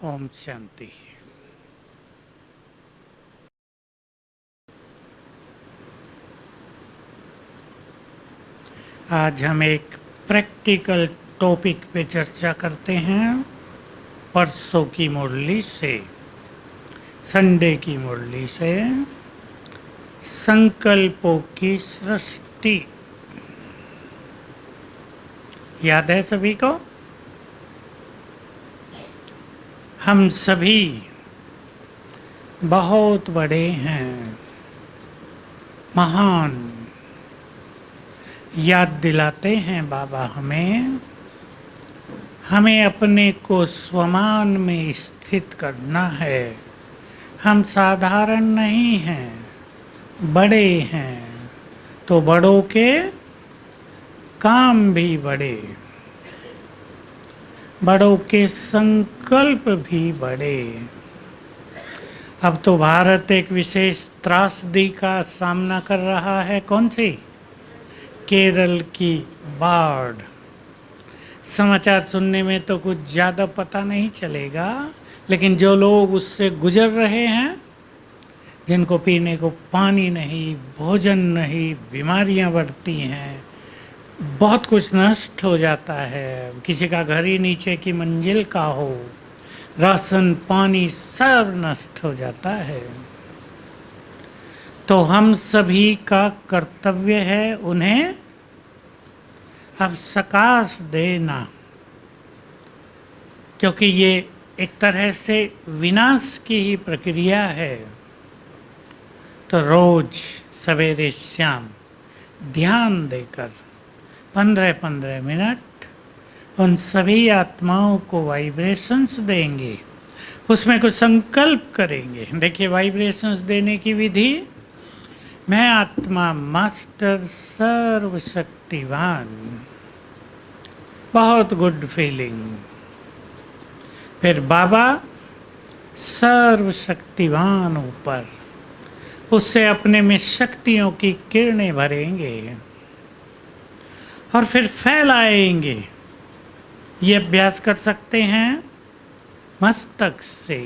ओम शांति। आज हम एक प्रैक्टिकल टॉपिक पे चर्चा करते हैं। परसों की मुरली से, संडे की मुरली से, संकल्पों की सृष्टि। याद है सभी को? हम सभी बहुत बड़े हैं, महान। याद दिलाते हैं बाबा हमें अपने को स्वमान में स्थित करना है। हम साधारण नहीं हैं, बड़े हैं, तो बड़ों के काम भी बड़े, बड़ों के संकल्प भी बड़े। अब तो भारत एक विशेष त्रासदी का सामना कर रहा है। कौन सी? केरल की बाढ़। समाचार सुनने में तो कुछ ज़्यादा पता नहीं चलेगा, लेकिन जो लोग उससे गुजर रहे हैं, जिनको पीने को पानी नहीं, भोजन नहीं, बीमारियां बढ़ती हैं, बहुत कुछ नष्ट हो जाता है। किसी का घर ही नीचे की मंजिल का हो, राशन पानी सब नष्ट हो जाता है। तो हम सभी का कर्तव्य है उन्हें अब सकाश देना, क्योंकि ये एक तरह से विनाश की ही प्रक्रिया है। तो रोज सवेरे शाम ध्यान देकर 15-15 मिनट उन सभी आत्माओं को वाइब्रेशंस देंगे, उसमें कुछ संकल्प करेंगे। देखिए, वाइब्रेशंस देने की विधि: मैं आत्मा मास्टर सर्वशक्तिवान। बहुत गुड फीलिंग। फिर बाबा सर्वशक्तिवान ऊपर, उससे अपने में शक्तियों की किरणें भरेंगे और फिर फैलाएंगे। ये अभ्यास कर सकते हैं मस्तक से।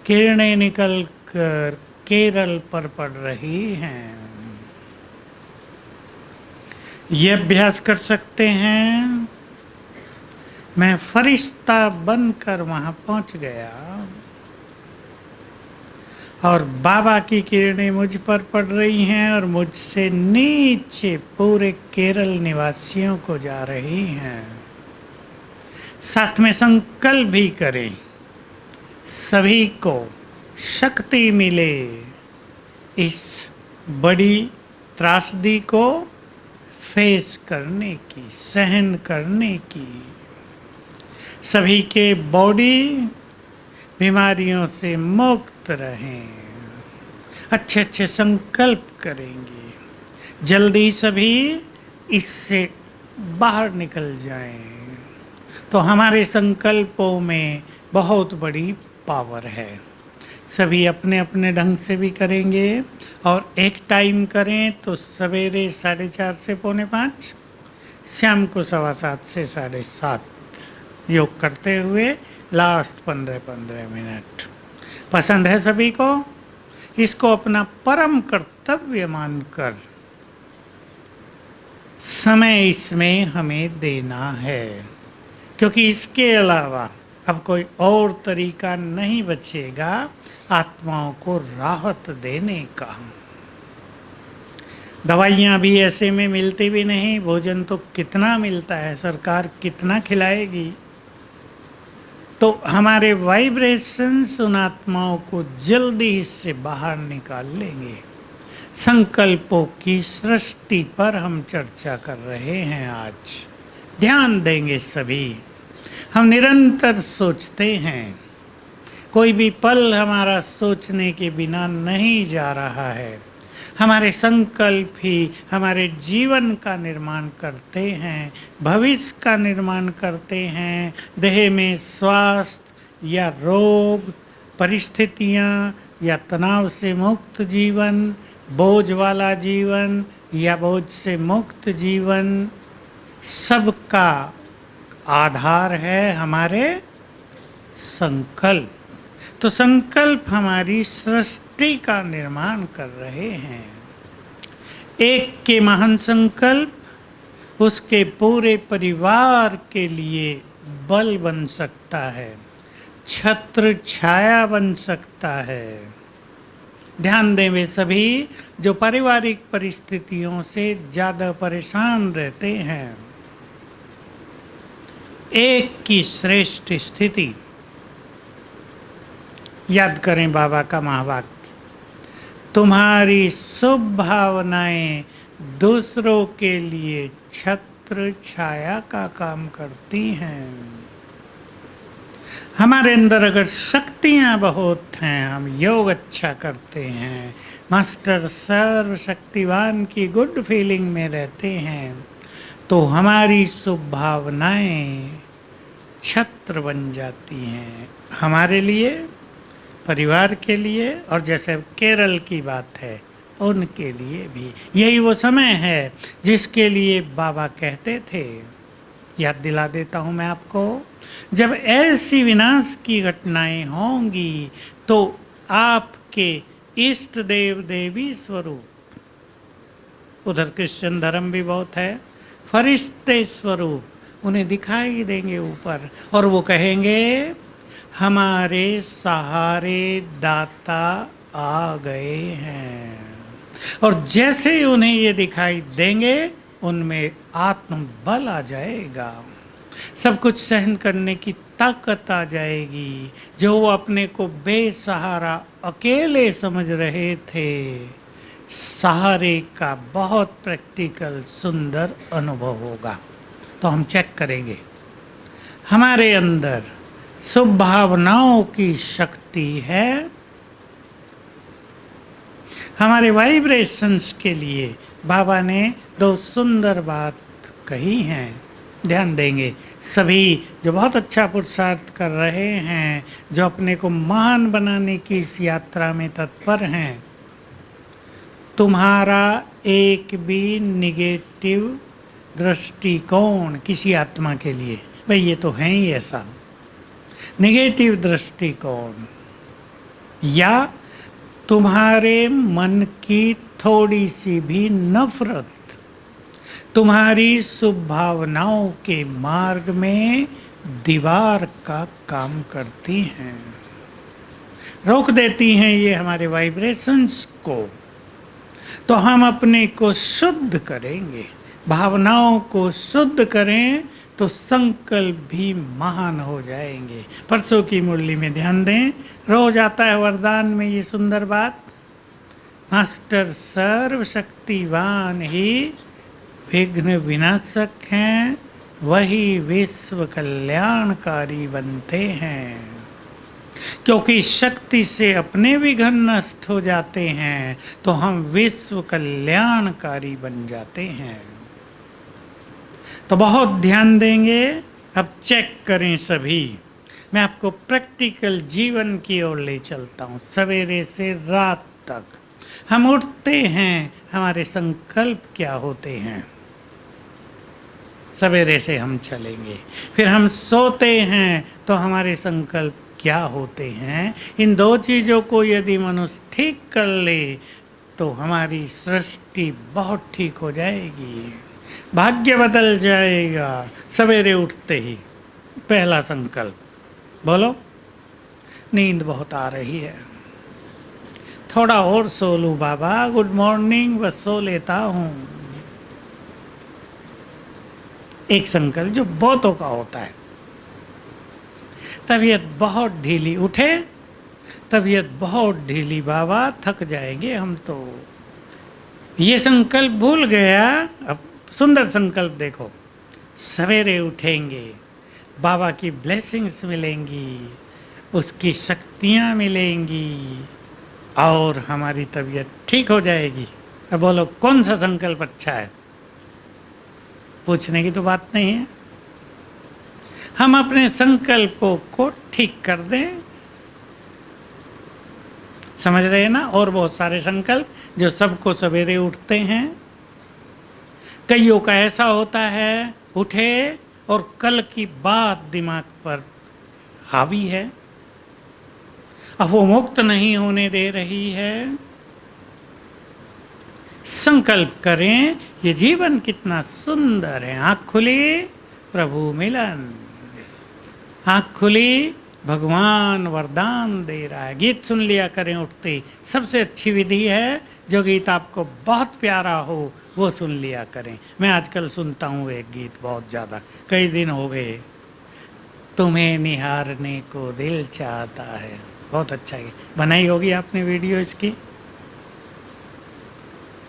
किरणें निकल कर केरल पर पड़ रही हैं। ये अभ्यास कर सकते हैं मैं फरिश्ता बनकर वहां पहुंच गया और बाबा की किरणें मुझ पर पड़ रही हैं और मुझसे नीचे पूरे केरल निवासियों को जा रही हैं। साथ में संकल्प भी करें, सभी को शक्ति मिले इस बड़ी त्रासदी को फेस करने की, सहन करने की। सभी के बॉडी बीमारियों से मुक्त रहें। अच्छे अच्छे संकल्प करेंगे, जल्दी सभी इससे बाहर निकल जाएं। तो हमारे संकल्पों में बहुत बड़ी पावर है। सभी अपने अपने ढंग से भी करेंगे और एक टाइम करें तो सवेरे 4:30 से 4:45, शाम को 7:15 से 7:30 योग करते हुए लास्ट 15-15 मिनट। पसंद है सभी को? इसको अपना परम कर्तव्य मानकर समय इसमें हमें देना है, क्योंकि इसके अलावा अब कोई और तरीका नहीं बचेगा आत्माओं को राहत देने का। दवाइयाँ भी ऐसे में मिलती भी नहीं, भोजन तो कितना मिलता है, सरकार कितना खिलाएगी। तो हमारे वाइब्रेशंस उन आत्माओं को जल्दी इससे बाहर निकाल लेंगे। संकल्पों की सृष्टि पर हम चर्चा कर रहे हैं आज। ध्यान देंगे सभी। हम निरंतर सोचते हैं, कोई भी पल हमारा सोचने के बिना नहीं जा रहा है। हमारे संकल्प ही हमारे जीवन का निर्माण करते हैं, भविष्य का निर्माण करते हैं। देह में स्वास्थ्य या रोग, परिस्थितियाँ या तनाव से मुक्त जीवन, बोझ वाला जीवन या बोझ से मुक्त जीवन, सबका आधार है हमारे संकल्प। तो संकल्प हमारी सृष्टि का निर्माण कर रहे हैं। एक के महान संकल्प उसके पूरे परिवार के लिए बल बन सकता है, छत्र छाया बन सकता है। ध्यान दें वे सभी जो पारिवारिक परिस्थितियों से ज़्यादा परेशान रहते हैं। एक की श्रेष्ठ स्थिति। याद करें बाबा का महावाक्य, तुम्हारी शुभ भावनाएं दूसरों के लिए छत्र छाया का काम करती हैं। हमारे अंदर अगर शक्तियां बहुत हैं, हम योग अच्छा करते हैं, मास्टर सर्व शक्तिवान की गुड फीलिंग में रहते हैं, तो हमारी शुभ भावनाएं छत्र बन जाती हैं हमारे लिए, परिवार के लिए, और जैसे केरल की बात है उनके लिए भी। यही वो समय है जिसके लिए बाबा कहते थे, याद दिला देता हूँ मैं आपको, जब ऐसी विनाश की घटनाएं होंगी तो आपके इष्ट देव देवी स्वरूप, उधर क्रिश्चियन धर्म भी बहुत है, फरिश्ते स्वरूप उन्हें दिखाई देंगे ऊपर, और वो कहेंगे हमारे सहारे दाता आ गए हैं। और जैसे ही उन्हें ये दिखाई देंगे उनमें आत्मबल आ जाएगा, सब कुछ सहन करने की ताकत आ जाएगी। जो वो अपने को बेसहारा अकेले समझ रहे थे, सहारे का बहुत प्रैक्टिकल सुंदर अनुभव होगा। तो हम चेक करेंगे हमारे अंदर शुभ भावनाओं की शक्ति है। हमारे वाइब्रेशंस के लिए बाबा ने दो सुंदर बात कही हैं, ध्यान देंगे सभी जो बहुत अच्छा पुरुषार्थ कर रहे हैं, जो अपने को महान बनाने की इस यात्रा में तत्पर हैं। तुम्हारा एक भी निगेटिव दृष्टिकोण किसी आत्मा के लिए, भाई ये तो है ही ऐसा, निगेटिव दृष्टिकोण या तुम्हारे मन की थोड़ी सी भी नफरत तुम्हारी शुभ भावनाओं के मार्ग में दीवार का काम करती हैं, रोक देती हैं ये हमारे वाइब्रेशंस को। तो हम अपने को शुद्ध करेंगे, भावनाओं को शुद्ध करें तो संकल्प भी महान हो जाएंगे। परसों की मुरली में ध्यान दें, रोज आता है वरदान में ये सुंदर बात, मास्टर सर्व शक्तिवान ही विघ्न विनाशक हैं, वही विश्व कल्याणकारी बनते हैं। क्योंकि शक्ति से अपने विघ्न नष्ट हो जाते हैं तो हम विश्व कल्याणकारी बन जाते हैं। तो बहुत ध्यान देंगे। अब चेक करें सभी, मैं आपको प्रैक्टिकल जीवन की ओर ले चलता हूँ। सवेरे से रात तक हम उठते हैं, हमारे संकल्प क्या होते हैं, सवेरे से हम चलेंगे। फिर हम सोते हैं तो हमारे संकल्प क्या होते हैं। इन दो चीज़ों को यदि मनुष्य ठीक कर ले तो हमारी सृष्टि बहुत ठीक हो जाएगी, भाग्य बदल जाएगा। सवेरे उठते ही पहला संकल्प बोलो, नींद बहुत आ रही है, थोड़ा और सो लूँ बाबा, गुड मॉर्निंग, बस सो लेता हूँ। एक संकल्प जो बहुतों का होता है। तबीयत बहुत ढीली, उठे तबीयत बहुत ढीली, बाबा थक जाएंगे हम तो। ये संकल्प भूल गया। अब सुंदर संकल्प देखो, सवेरे उठेंगे, बाबा की ब्लेसिंग्स मिलेंगी, उसकी शक्तियाँ मिलेंगी और हमारी तबीयत ठीक हो जाएगी। अब बोलो कौन सा संकल्प अच्छा है? पूछने की तो बात नहीं है। हम अपने संकल्पों को ठीक कर दें, समझ रहे हैं ना। और बहुत सारे संकल्प जो सबको सवेरे उठते हैं। कईयों का ऐसा होता है, उठे और कल की बात दिमाग पर हावी है, अब वो मुक्त नहीं होने दे रही है। संकल्प करें, ये जीवन कितना सुंदर है। आँख खुली, प्रभु मिलन। आँख खुली, भगवान वरदान दे रहा है। गीत सुन लिया करें उठते ही। सबसे अच्छी विधि है, जो गीत आपको बहुत प्यारा हो वो सुन लिया करें। मैं आजकल सुनता हूँ एक गीत बहुत ज़्यादा, कई दिन हो गए। तुम्हें निहारने को दिल चाहता है, बहुत अच्छा है। बनाई होगी आपने वीडियो इसकी,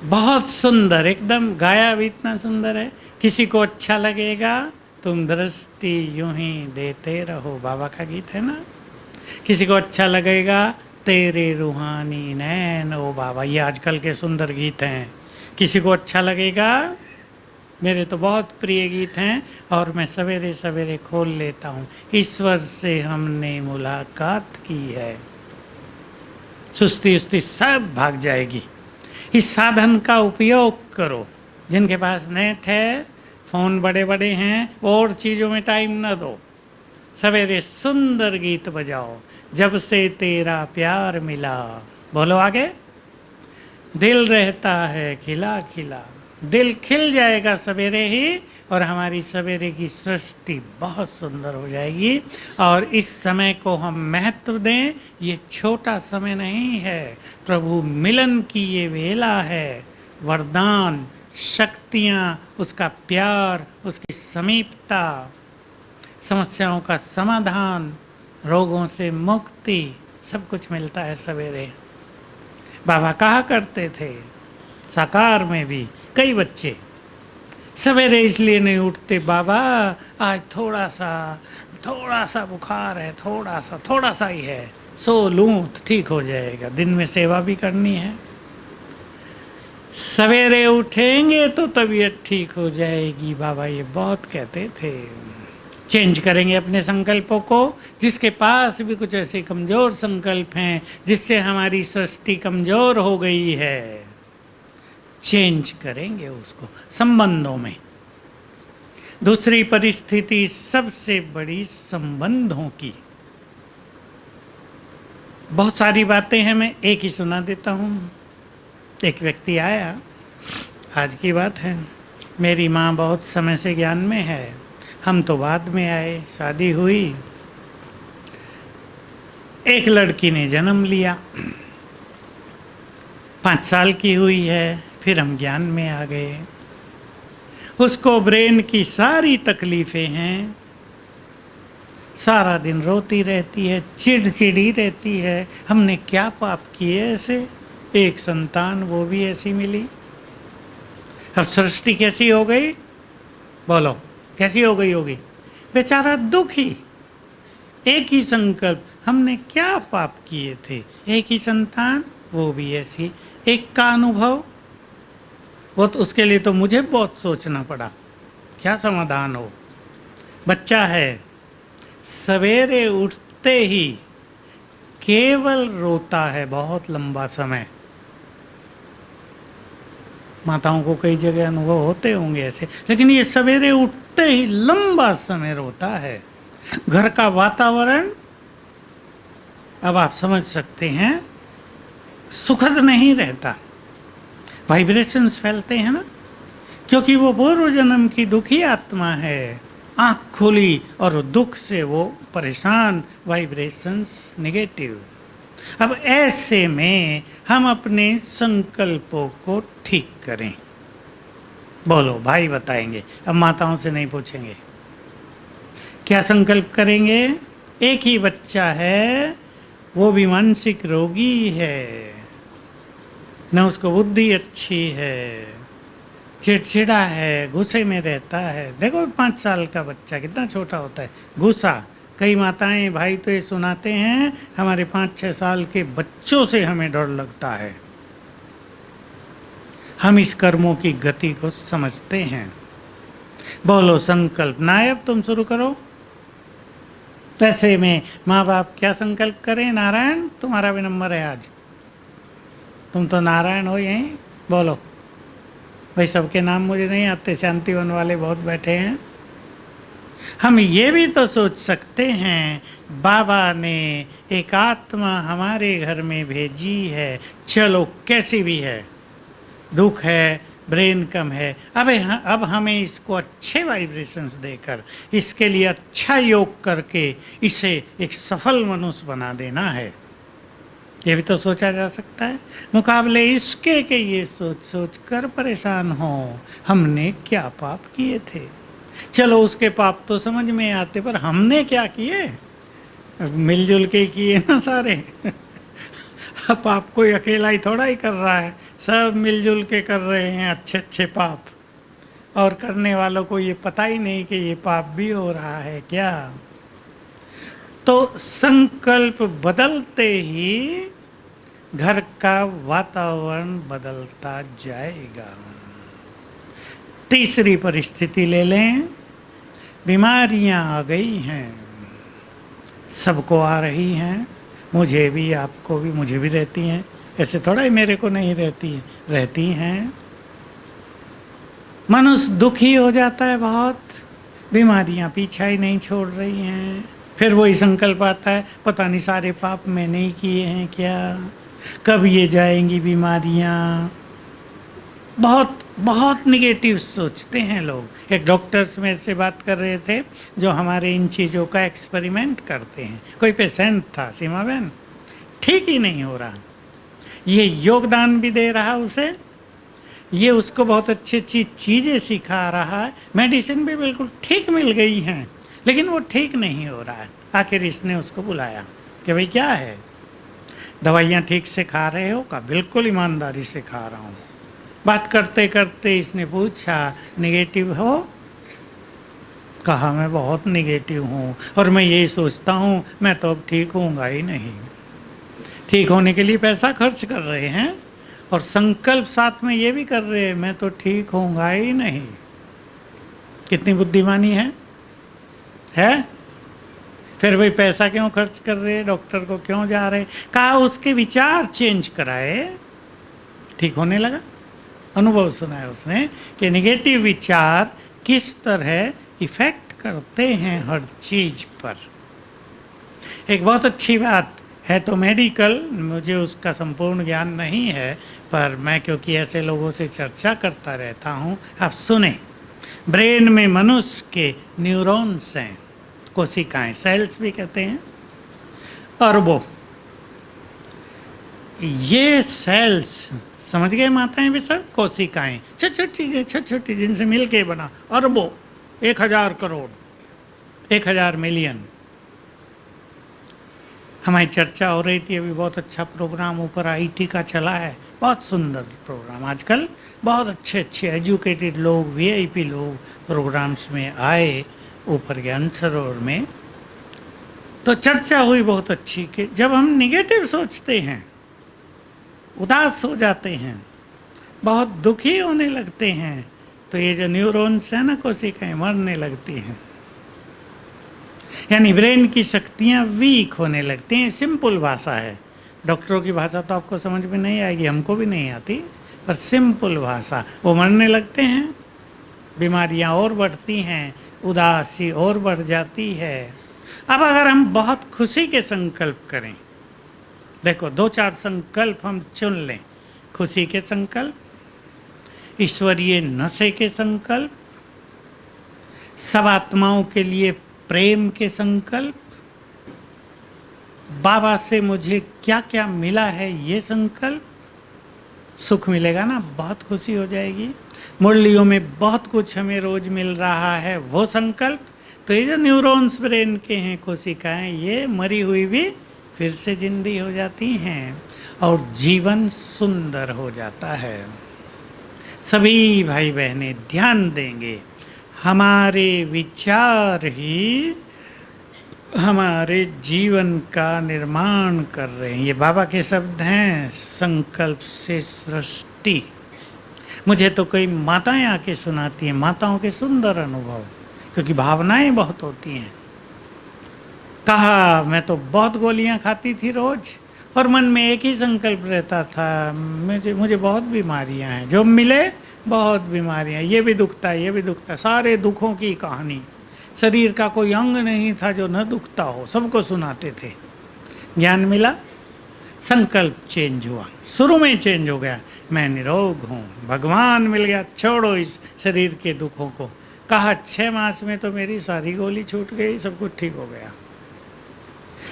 बहुत सुंदर, एकदम गाया भी इतना सुंदर है। किसी को अच्छा लगेगा, तुम दृष्टि यूं ही देते रहो, बाबा का गीत है ना। किसी को अच्छा लगेगा, तेरे रूहानी नैन ओ बाबा, ये आजकल के सुंदर गीत हैं। किसी को अच्छा लगेगा, मेरे तो बहुत प्रिय गीत हैं और मैं सवेरे सवेरे खोल लेता हूँ। ईश्वर से हमने मुलाकात की है, सुस्ती उस्ती सब भाग जाएगी। इस साधन का उपयोग करो। जिनके पास नेट है, फ़ोन बड़े बड़े हैं, और चीज़ों में टाइम न दो। सवेरे सुंदर गीत बजाओ, जब से तेरा प्यार मिला, बोलो आगे। दिल रहता है खिला खिला, दिल खिल जाएगा सवेरे ही, और हमारी सवेरे की सृष्टि बहुत सुंदर हो जाएगी। और इस समय को हम महत्व दें, ये छोटा समय नहीं है, प्रभु मिलन की ये वेला है। वरदान, शक्तियाँ, उसका प्यार, उसकी समीपता, समस्याओं का समाधान, रोगों से मुक्ति, सब कुछ मिलता है सवेरे। बाबा कहा करते थे, साकार में भी कई बच्चे सवेरे इसलिए नहीं उठते, बाबा आज थोड़ा सा बुखार है, थोड़ा सा ही है, सो लूँ तो ठीक हो जाएगा। दिन में सेवा भी करनी है, सवेरे उठेंगे तो तबीयत ठीक हो जाएगी, बाबा ये बहुत कहते थे। चेंज करेंगे अपने संकल्पों को। जिसके पास भी कुछ ऐसे कमज़ोर संकल्प हैं जिससे हमारी सृष्टि कमज़ोर हो गई है, चेंज करेंगे उसको संबंधों में। दूसरी परिस्थिति सबसे बड़ी संबंधों की। बहुत सारी बातें हैं, मैं एक ही सुना देता हूँ। एक व्यक्ति आया, आज की बात है, मेरी माँ बहुत समय से ज्ञान में है, हम तो बाद में आए, शादी हुई, एक लड़की ने जन्म लिया, 5 साल की हुई है, फिर हम ज्ञान में आ गए। उसको ब्रेन की सारी तकलीफ़ें हैं, सारा दिन रोती रहती है, चिड़चिड़ी रहती है। हमने क्या पाप किए ऐसे, एक संतान वो भी ऐसी मिली। अब सृष्टि कैसी हो गई, बोलो कैसी हो गई होगी, बेचारा दुखी। एक ही संकल्प, हमने क्या पाप किए थे, एक ही संतान वो भी ऐसी, एक का अनुभव। वो तो उसके लिए तो मुझे बहुत सोचना पड़ा, क्या समाधान हो। बच्चा है, सवेरे उठते ही केवल रोता है बहुत लंबा समय। माताओं को कई जगह अनुभव होते होंगे ऐसे, लेकिन ये सवेरे उठते ही लंबा समय रोता है। घर का वातावरण, अब आप समझ सकते हैं, सुखद नहीं रहता, वाइब्रेशंस फैलते हैं ना, क्योंकि वो पूर्व जन्म की दुखी आत्मा है। आँख खुली और दुख से वो परेशान, वाइब्रेशंस नेगेटिव। अब ऐसे में हम अपने संकल्पों को ठीक करें। बोलो, भाई बताएंगे, अब माताओं से नहीं पूछेंगे। क्या संकल्प करेंगे? एक ही बच्चा है, वो भी मानसिक रोगी है, न उसको बुद्धि अच्छी है, चिड़चिड़ा है, गुस्से में रहता है। देखो 5 साल का बच्चा कितना छोटा होता है, गुस्सा। कई माताएं भाई तो ये सुनाते हैं, हमारे 5-6 साल के बच्चों से हमें डर लगता है। हम इस कर्मों की गति को समझते हैं। बोलो संकल्प, नायब तुम शुरू करो। ऐसे में माँ बाप क्या संकल्प करें? नारायण, तुम्हारा भी नंबर है आज, तुम तो नारायण हो यहीं, बोलो। भाई सबके नाम मुझे नहीं आते, शांतिवन वाले बहुत बैठे हैं। हम ये भी तो सोच सकते हैं, बाबा ने एक आत्मा हमारे घर में भेजी है, चलो कैसी भी है, दुख है, ब्रेन कम है, अब हमें इसको अच्छे वाइब्रेशंस देकर, इसके लिए अच्छा योग करके इसे एक सफल मनुष्य बना देना है। ये भी तो सोचा जा सकता है। मुकाबले इसके के ये सोच सोच कर परेशान हो, हमने क्या पाप किए थे। चलो उसके पाप तो समझ में आते, पर हमने क्या किए, मिलजुल के किए ना सारे। पाप कोई अकेला ही थोड़ा ही कर रहा है, सब मिलजुल के कर रहे हैं अच्छे अच्छे पाप, और करने वालों को ये पता ही नहीं कि ये पाप भी हो रहा है क्या। तो संकल्प बदलते ही घर का वातावरण बदलता जाएगा। तीसरी परिस्थिति ले लें, बीमारियां आ गई हैं, सबको आ रही हैं, मुझे भी, आपको भी, मुझे भी रहती हैं, ऐसे थोड़ा ही मेरे को नहीं रहती हैं। मनुष्य दुखी हो जाता है बहुत, बीमारियां पीछा ही नहीं छोड़ रही हैं। फिर वही संकल्प आता है, पता नहीं सारे पाप मैंने ही किए हैं क्या, कब ये जाएंगी बीमारियां। बहुत बहुत निगेटिव सोचते हैं लोग। एक डॉक्टर्स मेरे से बात कर रहे थे जो हमारे इन चीज़ों का एक्सपेरिमेंट करते हैं। कोई पेशेंट था, सीमा बहन, ठीक ही नहीं हो रहा, ये योगदान भी दे रहा उसे, ये उसको बहुत अच्छी अच्छी चीज़ें सिखा रहा है, मेडिसिन भी बिल्कुल ठीक मिल गई हैं, लेकिन वो ठीक नहीं हो रहा है। आखिर इसने उसको बुलाया कि भाई क्या है, दवाइयाँ ठीक से खा रहे हो का? बिल्कुल ईमानदारी से खा रहा हूँ। बात करते करते इसने पूछा, नेगेटिव हो? कहा मैं बहुत नेगेटिव हूँ, और मैं यही सोचता हूँ मैं तो अब ठीक होऊंगा ही नहीं। ठीक होने के लिए पैसा खर्च कर रहे हैं और संकल्प साथ में ये भी कर रहे हैं मैं तो ठीक होऊंगा ही नहीं। कितनी बुद्धिमानी है? फिर भाई पैसा क्यों खर्च कर रहे हैं, डॉक्टर को क्यों जा रहे? कहा उसके विचार चेंज कराए, ठीक होने लगा। अनुभव सुनाया उसने कि नेगेटिव विचार किस तरह इफेक्ट करते हैं हर चीज पर। एक बहुत अच्छी बात है, तो मेडिकल, मुझे उसका संपूर्ण ज्ञान नहीं है, पर मैं क्योंकि ऐसे लोगों से चर्चा करता रहता हूँ, आप सुने। ब्रेन में मनुष्य के न्यूरॉन्स हैं, कोशिकाएं, सेल्स भी कहते हैं, अरबों। ये सेल्स, समझ गए माताएं भी सब, कोशिकाएं छोटी छोटी जिनसे मिल के बना अरबों, 1000 करोड़, 1000 मिलियन। हमारी चर्चा हो रही थी अभी, बहुत अच्छा प्रोग्राम ऊपर आईटी का चला है, बहुत सुंदर प्रोग्राम। आजकल बहुत अच्छे अच्छे एजुकेटेड लोग, वीआईपी लोग प्रोग्राम्स में आए ऊपर के अनसरोवर में। तो चर्चा हुई बहुत अच्छी कि जब हम निगेटिव सोचते हैं, उदास हो जाते हैं, बहुत दुखी होने लगते हैं, तो ये जो न्यूरॉन्स हैं ना, कोशिकाएं मरने लगती हैं, यानी ब्रेन की शक्तियां वीक होने लगती हैं। सिंपल भाषा है, डॉक्टरों की भाषा तो आपको समझ में नहीं आएगी, हमको भी नहीं आती, पर सिंपल भाषा, वो मरने लगते हैं, बीमारियां और बढ़ती हैं, उदासी और बढ़ जाती है। अब अगर हम बहुत खुशी के संकल्प करें, देखो 2-4 संकल्प हम चुन लें, खुशी के संकल्प, ईश्वरीय नशे के संकल्प, सब आत्माओं के लिए प्रेम के संकल्प, बाबा से मुझे क्या क्या मिला है ये संकल्प, सुख मिलेगा ना, बहुत खुशी हो जाएगी। मुरलियों में बहुत कुछ हमें रोज मिल रहा है, वो संकल्प। तो ये जो न्यूरॉन्स ब्रेन के हैं, कोशिकाएं, ये मरी हुई भी फिर से जिंदी हो जाती हैं और जीवन सुंदर हो जाता है। सभी भाई बहनें ध्यान देंगे, हमारे विचार ही हमारे जीवन का निर्माण कर रहे हैं। ये बाबा के शब्द हैं, संकल्प से सृष्टि। मुझे तो कई माताएं आके सुनाती हैं, माताओं के सुंदर अनुभव, क्योंकि भावनाएं बहुत होती हैं। कहा मैं तो बहुत गोलियां खाती थी रोज, और मन में एक ही संकल्प रहता था, मुझे बहुत बीमारियां हैं, जो मिले बहुत बीमारियां, ये भी दुखता है, ये भी दुखता है, सारे दुखों की कहानी, शरीर का कोई अंग नहीं था जो न दुखता हो, सबको सुनाते थे। ज्ञान मिला, संकल्प चेंज हुआ, शुरू में चेंज हो गया, मैं निरोग हूँ, भगवान मिल गया, छोड़ो इस शरीर के दुखों को। कहा 6 मास में तो मेरी सारी गोली छूट गई, सब कुछ ठीक हो गया।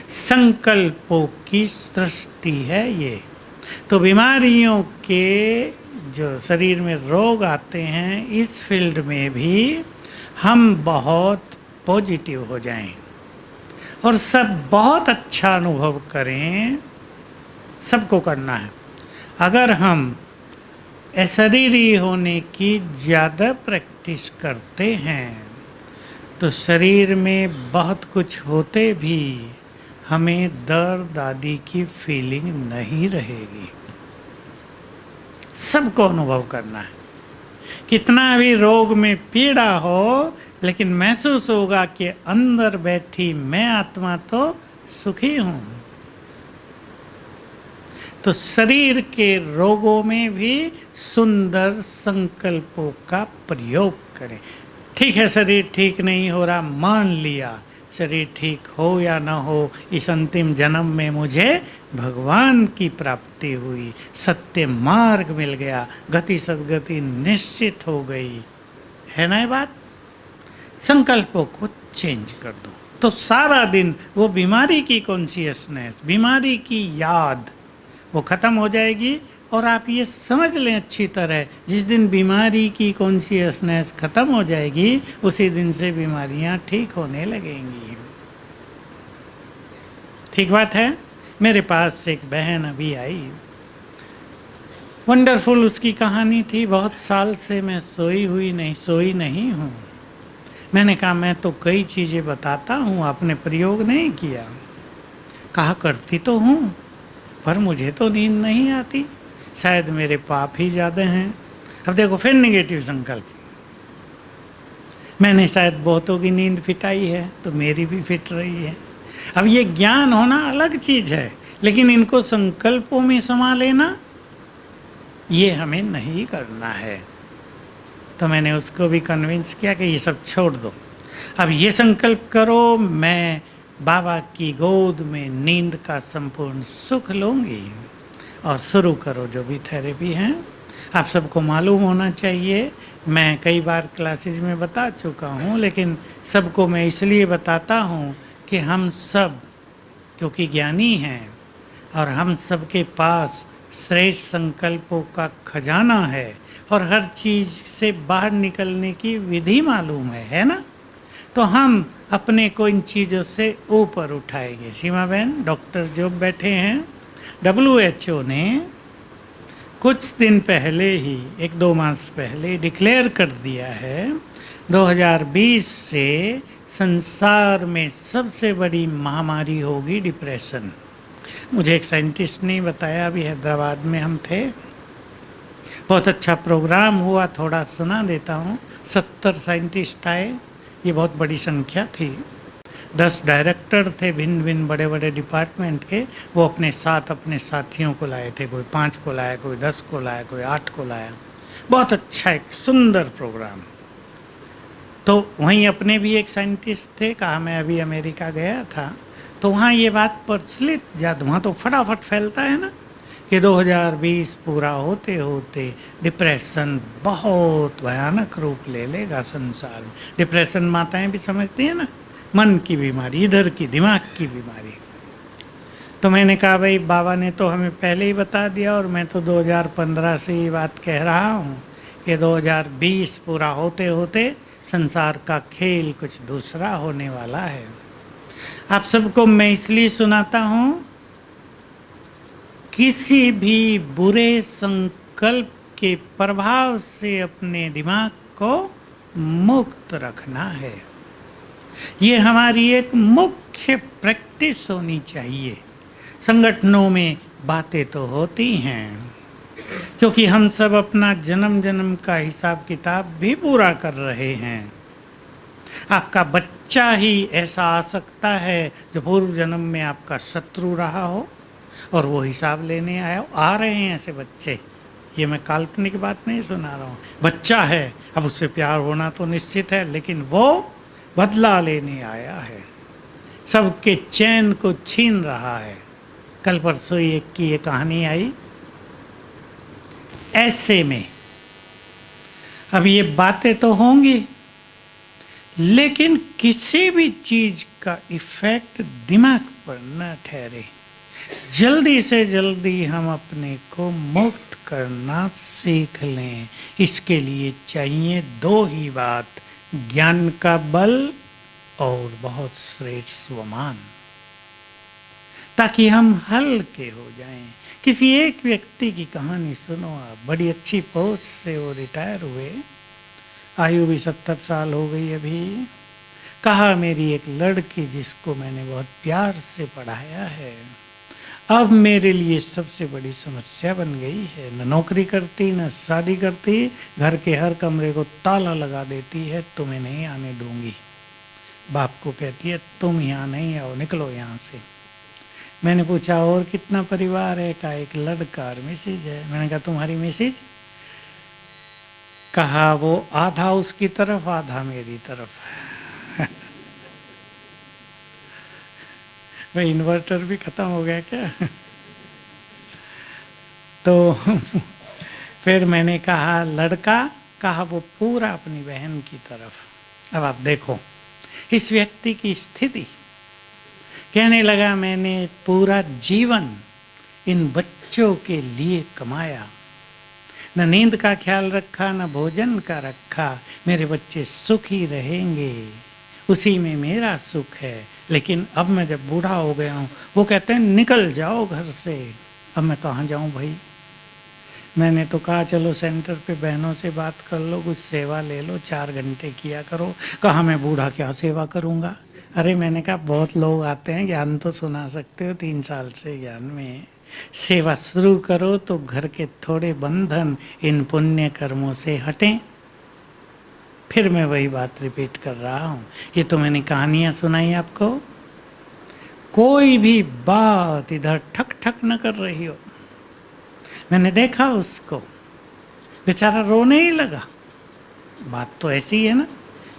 संकल्पों की सृष्टि है ये। तो बीमारियों के जो शरीर में रोग आते हैं, इस फील्ड में भी हम बहुत पॉजिटिव हो जाएं और सब बहुत अच्छा अनुभव करें। सबको करना है। अगर हम अशरीरी होने की ज़्यादा प्रैक्टिस करते हैं तो शरीर में बहुत कुछ होते भी हमें दर्द आदि की फीलिंग नहीं रहेगी। सबको अनुभव करना है। कितना भी रोग में पीड़ा हो, लेकिन महसूस होगा कि अंदर बैठी मैं आत्मा तो सुखी हूँ। तो शरीर के रोगों में भी सुंदर संकल्पों का प्रयोग करें। ठीक है, शरीर ठीक नहीं हो रहा, मान लिया, शरीर ठीक हो या ना हो, इस अंतिम जन्म में मुझे भगवान की प्राप्ति हुई, सत्य मार्ग मिल गया, गति सद्गति निश्चित हो गई है ना। ये बात, संकल्पों को चेंज कर दो तो सारा दिन वो बीमारी की कॉन्शियसनेस, बीमारी की याद वो खत्म हो जाएगी। और आप ये समझ लें अच्छी तरह, जिस दिन बीमारी की कॉन्शियसनेस खत्म हो जाएगी, उसी दिन से बीमारियां ठीक होने लगेंगी। ठीक बात है। मेरे पास एक बहन अभी आई, वंडरफुल उसकी कहानी थी। बहुत साल से मैं सोई नहीं हूँ। मैंने कहा मैं तो कई चीज़ें बताता हूँ, आपने प्रयोग नहीं किया। कहा करती तो हूँ, पर मुझे तो नींद नहीं आती, शायद मेरे पाप ही ज़्यादा हैं। अब देखो फिर नेगेटिव संकल्प। मैंने शायद बहुतों की नींद फिटाई है, तो मेरी भी फिट रही है। अब ये ज्ञान होना अलग चीज़ है, लेकिन इनको संकल्पों में समा लेना, ये हमें नहीं करना है। तो मैंने उसको भी कन्विंस किया कि ये सब छोड़ दो, अब ये संकल्प करो, मैं बाबा की गोद में नींद का संपूर्ण सुख लूँगी। और शुरू करो जो भी थेरेपी है। आप सबको मालूम होना चाहिए, मैं कई बार क्लासेज में बता चुका हूँ, लेकिन सबको मैं इसलिए बताता हूँ कि हम सब क्योंकि ज्ञानी हैं और हम सबके पास श्रेष्ठ संकल्पों का खजाना है और हर चीज़ से बाहर निकलने की विधि मालूम है ना। तो हम अपने को इन चीज़ों से ऊपर उठाएंगे। सीमा बहन, डॉक्टर जो बैठे हैं, WHO ने कुछ दिन पहले ही, 1-2 मास पहले डिक्लेयर कर दिया है 2020 से संसार में सबसे बड़ी महामारी होगी डिप्रेशन। मुझे एक साइंटिस्ट ने बताया, अभी हैदराबाद में हम थे, बहुत अच्छा प्रोग्राम हुआ, थोड़ा सुना देता हूँ। 70 साइंटिस्ट आए, ये बहुत बड़ी संख्या थी। 10 डायरेक्टर थे भिन्न भिन्न बड़े बड़े डिपार्टमेंट के, वो अपने साथ अपने साथियों को लाए थे। कोई 5 को लाया, कोई 10 को लाया, कोई 8 को लाया। बहुत अच्छा एक सुंदर प्रोग्राम। तो वहीं अपने भी एक साइंटिस्ट थे। कहा मैं अभी अमेरिका गया था, तो वहाँ ये बात प्रचलित, जब वहाँ तो फटाफट फैलता है ना कि 2020 पूरा होते होते डिप्रेशन बहुत भयानक रूप ले लेगा संसार में। डिप्रेशन माताएं भी समझती हैं ना, मन की बीमारी, इधर की दिमाग की बीमारी। तो मैंने कहा भाई बाबा ने तो हमें पहले ही बता दिया, और मैं तो 2015 से ये बात कह रहा हूँ कि 2020 पूरा होते होते संसार का खेल कुछ दूसरा होने वाला है। आप सबको मैं इसलिए सुनाता हूँ, किसी भी बुरे संकल्प के प्रभाव से अपने दिमाग को मुक्त रखना है। ये हमारी एक मुख्य प्रैक्टिस होनी चाहिए। संगठनों में बातें तो होती हैं, क्योंकि हम सब अपना जन्म जन्म का हिसाब किताब भी पूरा कर रहे हैं। आपका बच्चा ही ऐसा आ सकता है जो पूर्व जन्म में आपका शत्रु रहा हो और वो हिसाब लेने आया हो। आ रहे हैं ऐसे बच्चे, ये मैं काल्पनिक बात नहीं सुना रहा हूँ। बच्चा है, अब उससे प्यार होना तो निश्चित है, लेकिन वो बदला लेने आया है, सबके चैन को छीन रहा है। कल परसों एक की ये कहानी आई। ऐसे में अब ये बातें तो होंगी, लेकिन किसी भी चीज का इफेक्ट दिमाग पर न ठहरे। जल्दी से जल्दी हम अपने को मुक्त करना सीख लें। इसके लिए चाहिए दो ही बात, ज्ञान का बल और बहुत श्रेष्ठ स्वमान, ताकि हम हल्के हो जाएं। किसी एक व्यक्ति की कहानी सुनो आप, बड़ी अच्छी पोस्ट से वो रिटायर हुए, आयु भी 70 साल हो गई अभी। कहा मेरी एक लड़की जिसको मैंने बहुत प्यार से पढ़ाया है, अब मेरे लिए सबसे बड़ी समस्या बन गई है। न नौकरी करती, न शादी करती, घर के हर कमरे को ताला लगा देती है, तुम्हें नहीं आने दूंगी। बाप को कहती है तुम यहाँ नहीं आओ, निकलो यहाँ से। मैंने पूछा और कितना परिवार है? का एक लड़का और मिसेज है। मैंने कहा तुम्हारी मिसेज? कहा वो आधा उसकी तरफ आधा मेरी तरफ। भाई इन्वर्टर भी खत्म हो गया क्या? तो फिर मैंने कहा लड़का? कहा वो पूरा अपनी बहन की तरफ। अब आप देखो इस व्यक्ति की स्थिति। कहने लगा मैंने पूरा जीवन इन बच्चों के लिए कमाया, न नींद का ख्याल रखा, न भोजन का रखा। मेरे बच्चे सुखी रहेंगे, उसी में मेरा सुख है। लेकिन अब मैं जब बूढ़ा हो गया हूँ, वो कहते हैं निकल जाओ घर से। अब मैं कहाँ जाऊँ भाई? मैंने तो कहा चलो सेंटर पे बहनों से बात कर लो, कुछ सेवा ले लो, 4 घंटे किया करो। कहा मैं बूढ़ा क्या सेवा करूँगा? अरे मैंने कहा बहुत लोग आते हैं, ज्ञान तो सुना सकते हो, 3 साल से ज्ञान में। सेवा शुरू करो तो घर के थोड़े बंधन इन पुण्य कर्मों से हटें। फिर मैं वही बात रिपीट कर रहा हूँ। ये तो मैंने कहानियाँ सुनाई आपको। कोई भी बात इधर ठक ठक न कर रही हो। मैंने देखा उसको, बेचारा रोने ही लगा। बात तो ऐसी है ना,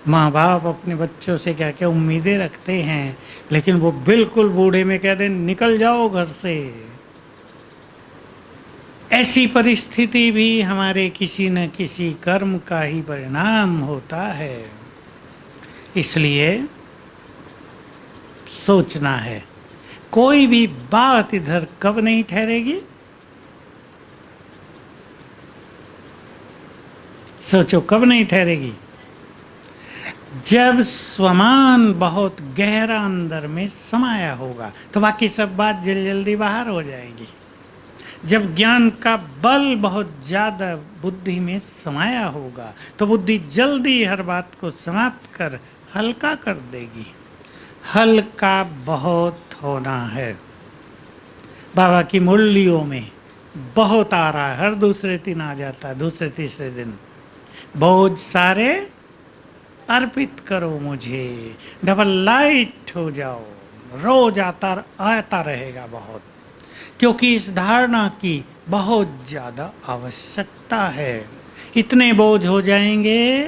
माँ बाप अपने बच्चों से क्या क्या उम्मीदें रखते हैं, लेकिन वो बिल्कुल बूढ़े में कह दें निकल जाओ घर से। ऐसी परिस्थिति भी हमारे किसी न किसी कर्म का ही परिणाम होता है। इसलिए सोचना है, कोई भी बात इधर कब नहीं ठहरेगी। सोचो कब नहीं ठहरेगी? जब स्वमान बहुत गहरा अंदर में समाया होगा, तो बाकी सब बात जल्दी बाहर हो जाएगी। जब ज्ञान का बल बहुत ज़्यादा बुद्धि में समाया होगा, तो बुद्धि जल्दी हर बात को समाप्त कर हल्का कर देगी। हल्का बहुत होना है। बाबा की मुरलियों में बहुत आ रहा है, हर दूसरे दिन आ जाता है, दूसरे तीसरे दिन। बोझ सारे अर्पित करो मुझे, डबल लाइट हो जाओ, रोज आता रहेगा बहुत। क्योंकि इस धारणा की बहुत ज़्यादा आवश्यकता है। इतने बोझ हो जाएंगे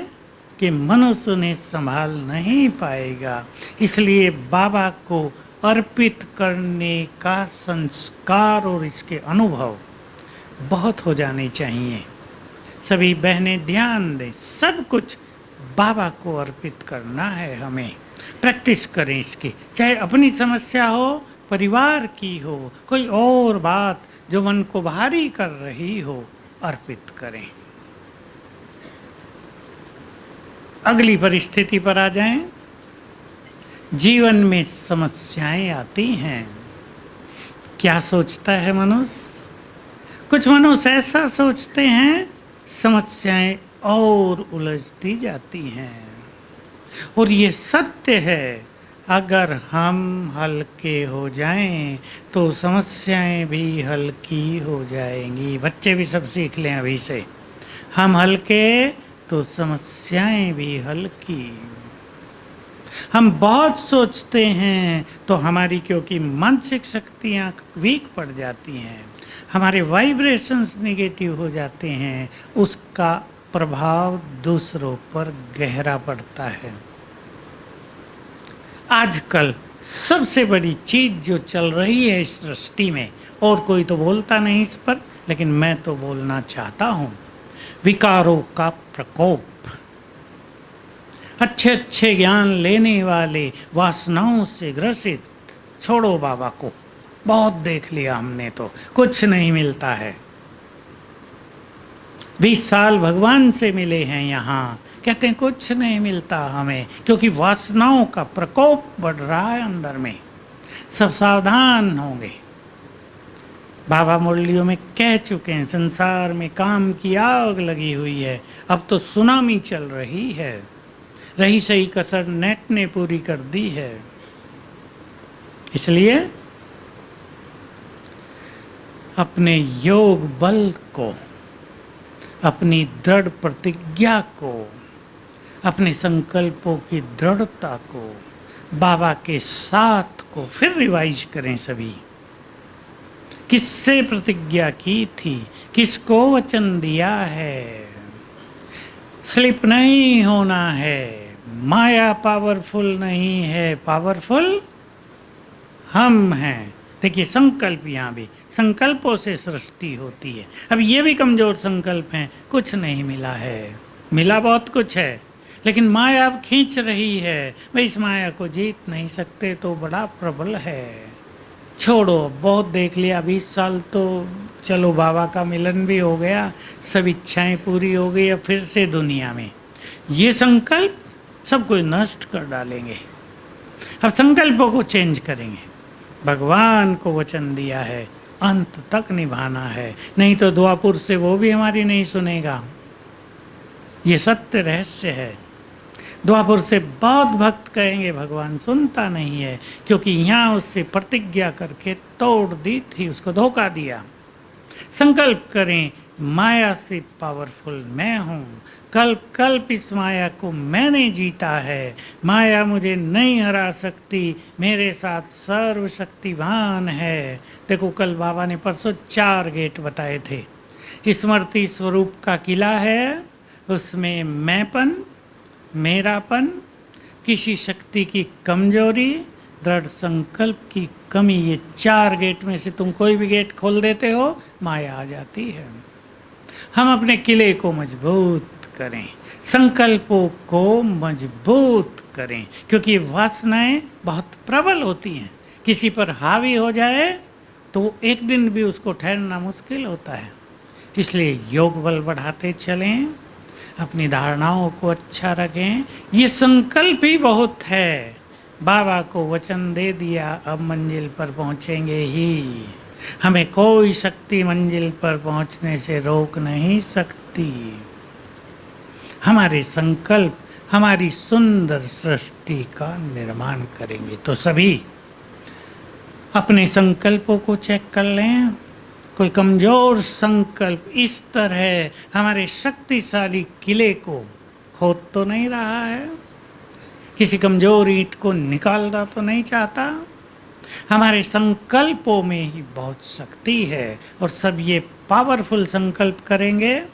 कि मनुष्य उन्हें संभाल नहीं पाएगा। इसलिए बाबा को अर्पित करने का संस्कार और इसके अनुभव बहुत हो जाने चाहिए। सभी बहनें ध्यान दें, सब कुछ बाबा को अर्पित करना है हमें। प्रैक्टिस करें इसकी, चाहे अपनी समस्या हो, परिवार की हो, कोई और बात जो मन को भारी कर रही हो, अर्पित करें। अगली परिस्थिति पर आ जाएं। जीवन में समस्याएं आती हैं। क्या सोचता है मनुष्य? कुछ मनुष्य ऐसा सोचते हैं, समस्याएं और उलझती जाती हैं। और ये सत्य है, अगर हम हल्के हो जाएं तो समस्याएं भी हल्की हो जाएंगी। बच्चे भी सब सीख लें अभी से। हम हल्के तो समस्याएं भी हल्की। हम बहुत सोचते हैं तो हमारी क्योंकि मानसिक शक्तियाँ वीक पड़ जाती हैं, हमारे वाइब्रेशंस नेगेटिव हो जाते हैं, उसका प्रभाव दूसरों पर गहरा पड़ता है। आजकल सबसे बड़ी चीज जो चल रही है इस सृष्टि में, और कोई तो बोलता नहीं इस पर, लेकिन मैं तो बोलना चाहता हूं, विकारों का प्रकोप। अच्छे अच्छे ज्ञान लेने वाले वासनाओं से ग्रसित, छोड़ो बाबा को, बहुत देख लिया हमने, तो कुछ नहीं मिलता है। 20 साल भगवान से मिले हैं यहाँ, कहते हैं कुछ नहीं मिलता हमें, क्योंकि वासनाओं का प्रकोप बढ़ रहा है अंदर में। सब सावधान होंगे। बाबा मुरलियों में कह चुके हैं, संसार में काम की आग लगी हुई है, अब तो सुनामी चल रही है, रही सही कसर नेट ने पूरी कर दी है। इसलिए अपने योग बल को, अपनी दृढ़ प्रतिज्ञा को, अपने संकल्पों की दृढ़ता को, बाबा के साथ को फिर रिवाइज करें सभी। किससे प्रतिज्ञा की थी, किसको वचन दिया है, स्लिप नहीं होना है। माया पावरफुल नहीं है, पावरफुल हम हैं। देखिए संकल्प, यहाँ भी संकल्पों से सृष्टि होती है। अब ये भी कमजोर संकल्प हैं, कुछ नहीं मिला है, मिला बहुत कुछ है, लेकिन माया अब खींच रही है। भाई इस माया को जीत नहीं सकते तो बड़ा प्रबल है, छोड़ो, बहुत देख लिया। 20 साल तो चलो, बाबा का मिलन भी हो गया, सब इच्छाएं पूरी हो गई, अब फिर से दुनिया में ये संकल्प सब कुछ नष्ट कर डालेंगे। अब संकल्पों को चेंज करेंगे। भगवान को वचन दिया है, अंत तक निभाना है, नहीं तो द्वापुर से वो भी हमारी नहीं सुनेगा। ये सत्य रहस्य है। द्वापुर से बहुत भक्त कहेंगे भगवान सुनता नहीं है, क्योंकि यहाँ उससे प्रतिज्ञा करके तोड़ दी थी, उसको धोखा दिया। संकल्प करें, माया से पावरफुल मैं हूँ, कल्प कल्प इस माया को मैंने जीता है, माया मुझे नहीं हरा सकती, मेरे साथ सर्वशक्तिवान है। देखो कल बाबा ने परसों 4 गेट बताए थे। स्मृति स्वरूप का किला है, उसमें मैंपन, मेरापन, किसी शक्ति की कमजोरी, दृढ़ संकल्प की कमी, ये 4 गेट में से तुम कोई भी गेट खोल देते हो, माया आ जाती है। हम अपने किले को मजबूत करें, संकल्पों को मजबूत करें, क्योंकि वासनाएं बहुत प्रबल होती हैं। किसी पर हावी हो जाए तो एक दिन भी उसको ठहरना मुश्किल होता है। इसलिए योग बल बढ़ाते चलें, अपनी धारणाओं को अच्छा रखें। ये संकल्प ही बहुत है। बाबा को वचन दे दिया, अब मंजिल पर पहुंचेंगे ही। हमें कोई शक्ति मंजिल पर पहुंचने से रोक नहीं सकती। हमारे संकल्प हमारी सुंदर सृष्टि का निर्माण करेंगे। तो सभी अपने संकल्पों को चेक कर लें। कोई कमजोर संकल्प इस तरह हमारे शक्तिशाली किले को खोद तो नहीं रहा है, किसी कमजोर ईंट को निकालना तो नहीं चाहता। हमारे संकल्पों में ही बहुत शक्ति है, और सब ये पावरफुल संकल्प करेंगे।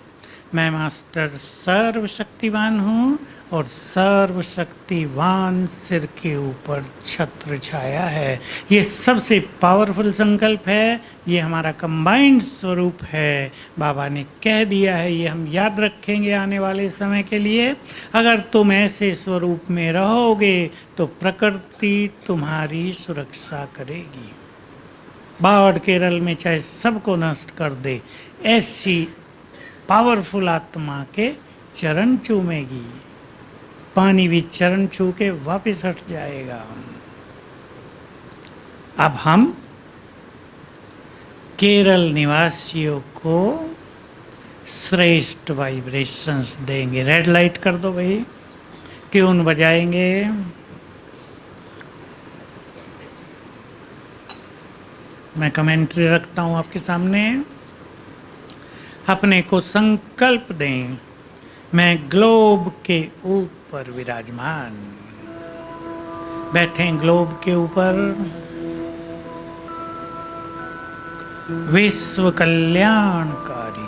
मैं मास्टर सर्वशक्तिवान हूँ, और सर्वशक्तिवान सिर के ऊपर छत्र छाया है। ये सबसे पावरफुल संकल्प है, ये हमारा कंबाइंड स्वरूप है। बाबा ने कह दिया है, ये हम याद रखेंगे आने वाले समय के लिए। अगर तुम ऐसे स्वरूप में रहोगे तो प्रकृति तुम्हारी सुरक्षा करेगी। बाढ़ केरल में चाहे सबको नष्ट कर दे, ऐसी पावरफुल आत्मा के चरण चूमेगी। पानी भी चरण छू के वापस हट जाएगा। अब हम केरल निवासियों को श्रेष्ठ वाइब्रेशंस देंगे। रेड लाइट कर दो भाई, ट्यून बजाएंगे। मैं कमेंट्री रखता हूं आपके सामने। अपने को संकल्प दें, मैं ग्लोब के ऊपर विराजमान, बैठे ग्लोब के ऊपर, विश्व कल्याणकारी।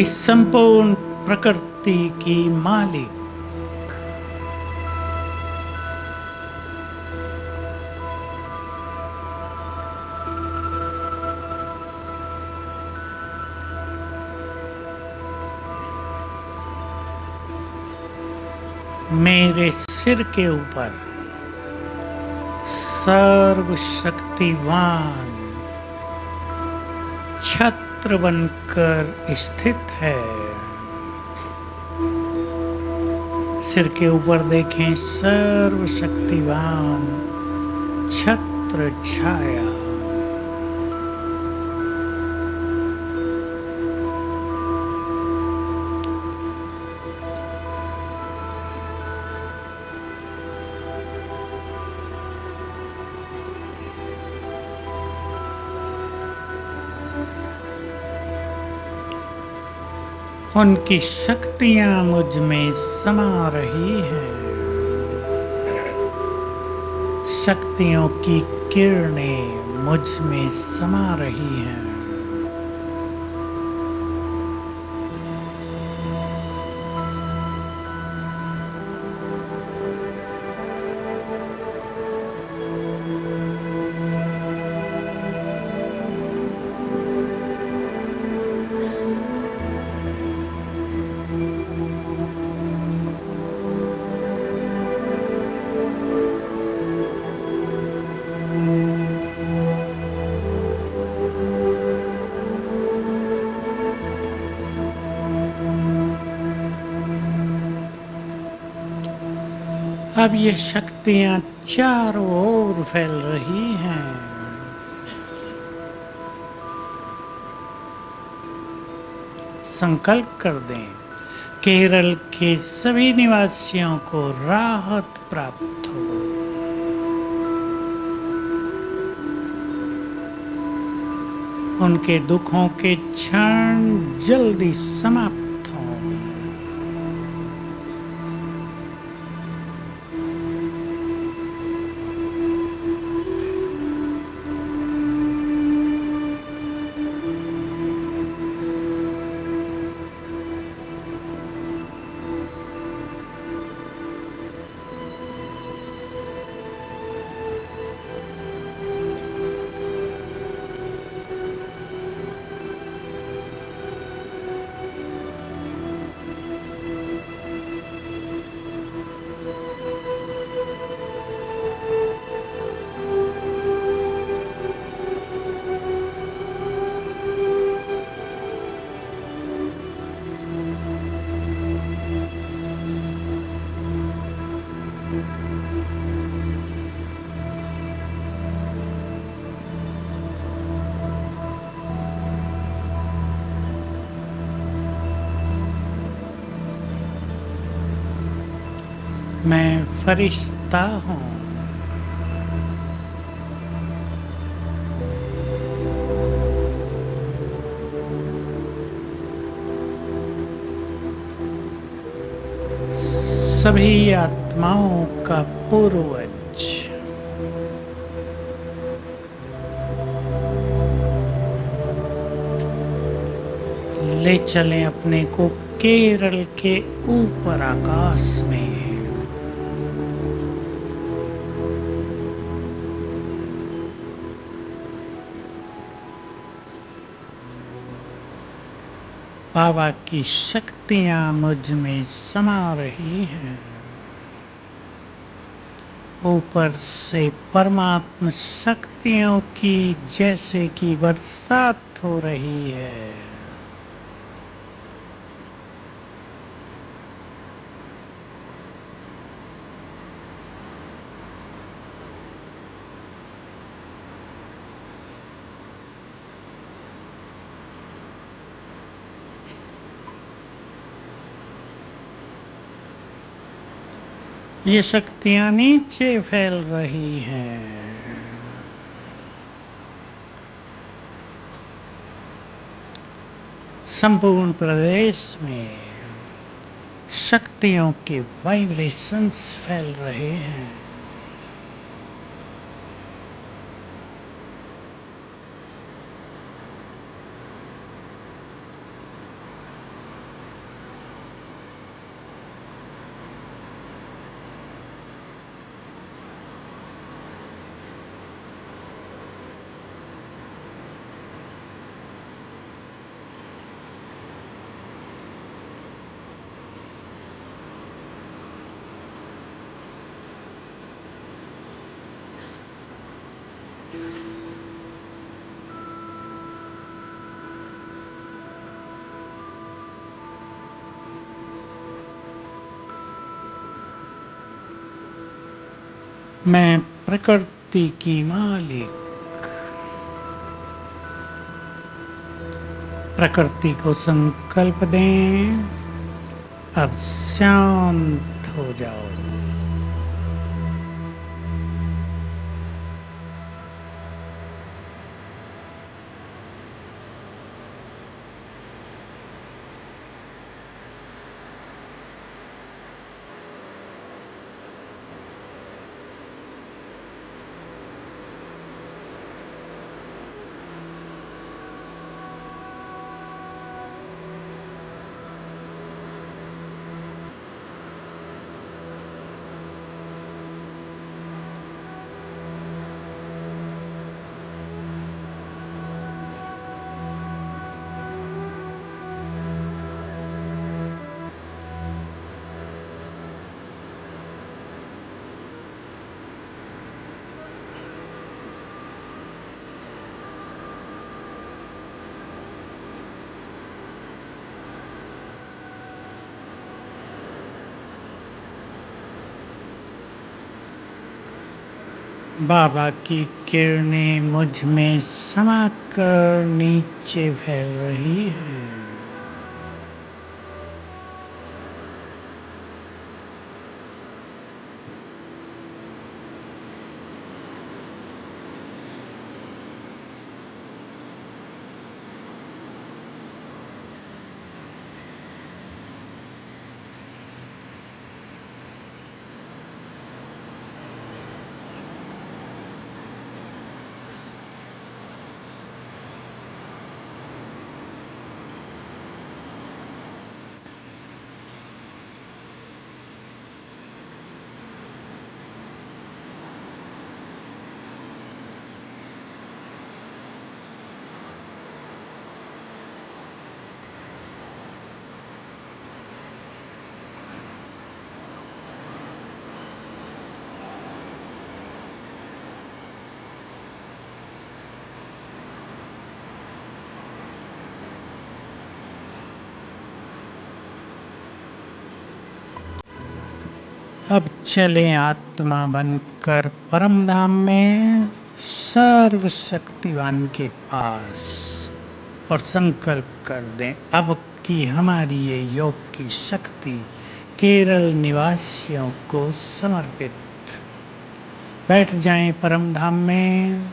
इस संपूर्ण प्रकृति शक्ति की मालिक। मेरे सिर के ऊपर सर्वशक्तिवान छत्र बनकर स्थित है। सिर के ऊपर देखें सर्वशक्तिवान छत्र छाया। उनकी शक्तियां मुझ में समा रही हैं। शक्तियों की किरणें मुझ में समा रही हैं। अब ये शक्तियां चारों ओर फैल रही हैं। संकल्प कर दें, केरल के सभी निवासियों को राहत प्राप्त हो। उनके दुखों के क्षण जल्दी समाप्त हों। मैं फरिश्ता हूँ। सभी आत्माओं का पूर्वज। ले चलें अपने को केरल के ऊपर आकाश में। बाबा की शक्तियां मुझ में समा रही हैं। ऊपर से परमात्मा शक्तियों की जैसे कि बरसात हो रही है। ये शक्तियां नीचे फैल रही हैं। संपूर्ण प्रदेश में शक्तियों के वाइब्रेशंस फैल रहे हैं। मैं प्रकृति की मालिक। प्रकृति को संकल्प दें, अब शांत हो जाओ। बाबा की किरणें मुझ में समाकर नीचे फैल रही है। अब चलें आत्मा बनकर परम धाम में, सर्वशक्तिवान के पास, और संकल्प कर दें अब कि हमारी ये योग की शक्ति केरल निवासियों को समर्पित। बैठ जाएं परम धाम में,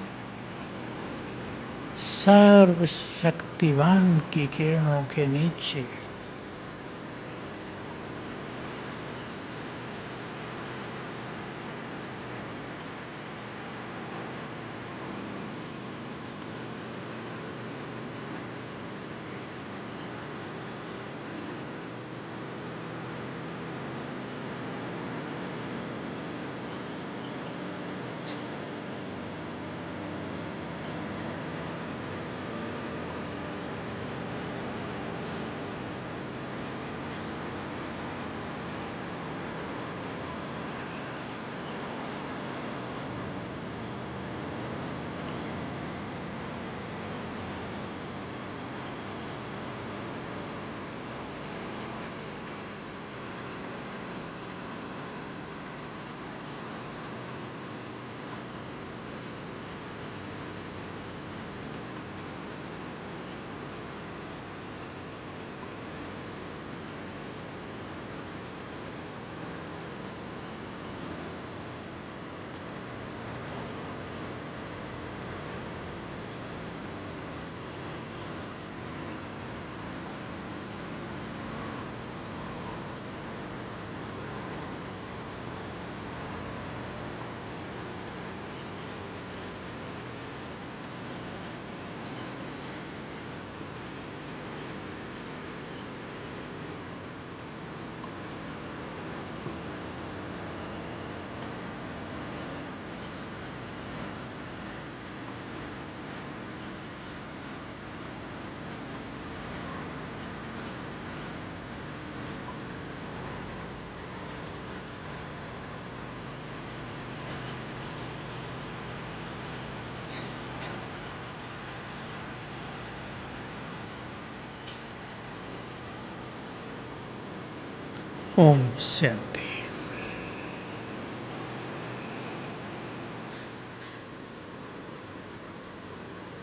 सर्वशक्तिवान की किरणों के नीचे। ओम शांति।